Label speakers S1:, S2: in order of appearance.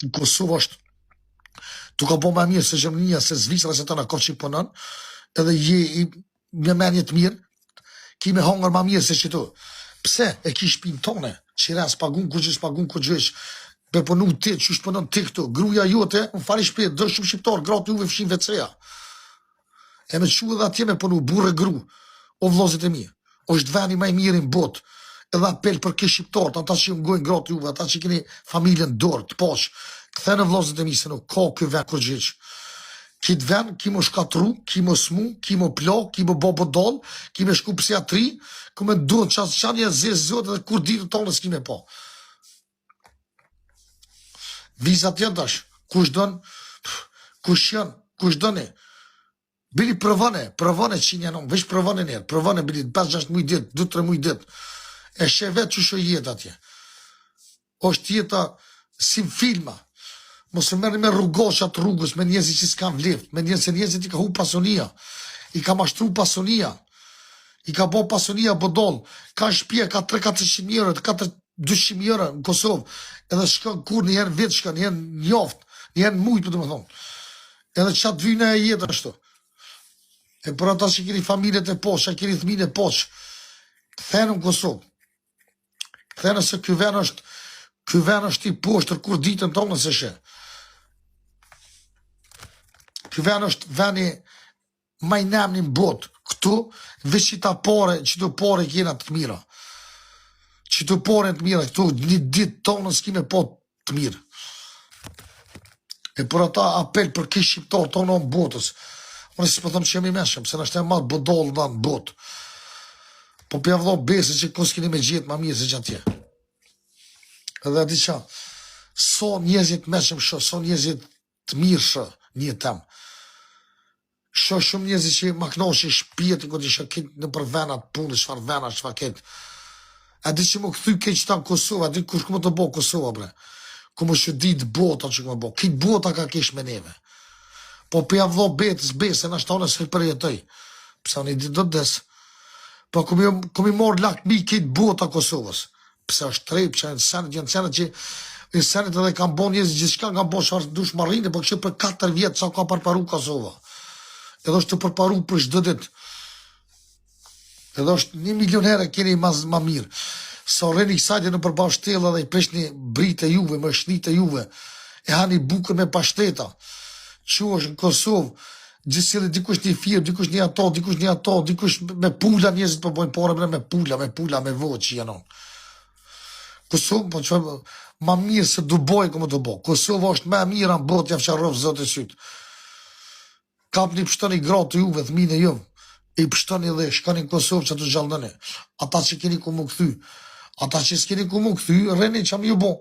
S1: në Kosovë është tu ka bo ma mirë se Gjermania, se Zvicra, se tëna kërë që i pënën, edhe je i një menje të mirë, ki me hongër ma mirë se që tu. Pse? E ki shpim tone, qires, pagun ku gjysh, me pënu ti, që është pënën ti këtu, gruja jote, më fali shpjet, dërë shumë shqiptarë, gratë juve fshin veceja. E me që edhe atje me pënu, burë e gru, o vlozit e mi, është veni maj mirë në botë, edhe apel për kë shqiptarët, ata që ngojnë gratë juve, ata që keni familjen dorë, të posh, këthene vlozit e mi, se nuk ka kë ven kur gjyq. Kitë ven, ki më shkatru, ki më smu, ki më pla, ki më bobo dol, ki më shku psiatri, ku me duhet qanje zezë zotë edhe kur ditë tonë s'ki me po. Vizat janë tash, kush dënë, kush janë, kush dëni. Bili provane që një nëmë, veç provane njerë, provane bili 5-6 muj ditë, 2-3 muj ditë. E shë vetë që shë jetë atje. Oshtë jeta si filma. Mos e merri me rrugoshat rrugës, me njerëzit që s'kan vleft, me njerëzit i ka hu pasonia, i ka mashtru pasonia, i ka bo pasonia bodol, ka shpje, ka 300-400 euro, 200 euro në Kosovë, edhe shkën kur njëherë vetë shkën, njëherë njoft, njëherë mujtë, për të më thonë. Edhe qatë vyne e jetë ashtu. E për ata që keni familjet e posh, që keni thmine e posh, këthene në Kosovë. Këthene se ky ven është i poshtër kur ditën tonë se shë. Ky ven është veni maj nemni në botë. Këtu, veç që ta pare, që të pare kjena të mira. Që të pare të mira, këtu një ditë tonë s'ki me po të mirë. E për ata apel për kishë shqiptarë tonë në botës. Unë si për thëmë që jemi meshëm, se nështë e matë bëdollë në botë. Po për javdo besë që kësë keni me gjithë ma mirë se që atje. Edhe di qa, so njëzit meshëm shë, so njëzit të mirë shë, një temë. Shë shumë njëzit që ma knoshi shpjetë, këtë që kitë në për venat punë, shfar venat, shfar kitë. A di që më këthy këtë që ta në Kosovë, a di kush këmë të bo Kosovë, bre. Këmë shë ditë bota që këmë bo. Kitë bota ka kish me neve. Po për javdo betës, besë, në ashtë tonë e së përjetëj. Pësa në i ditë dësë. Po këmë i morë lakë mi kitë bota Kosovës. Pëse është trejpë që janë senet që në senet edhe kam bo njëzë gjithë shka kam bo shfarë dush marrine, po kështë për 4 vjetë sa ka përparu Kosova. Edhe është të përparu për shdo ditë. Edhe është 1 milion herë keni ma mirë. Sa reni kësajtë në përba shtela dhe i presh një britë e juve, më shnit e juve, e hani bukër me pashteta. Që është në Kosovë, gjithësile dikush një firë, dikush një ato, dikush me pula njëzit për bojnë pare, me pula, me voqë që janon. Kosovë, po që ma mirë se Dubai këmë të bo. Kosovë është me mirë në botë, jam që arrovë zotë e sytë. Kap një pështën i gratë juve, thmine juve, i pështën i dhe shkani në Kosovë që të gjaldëne. Ata që keni ku më këthy, ata që s'keni ku më këthy, reni që am ju bo.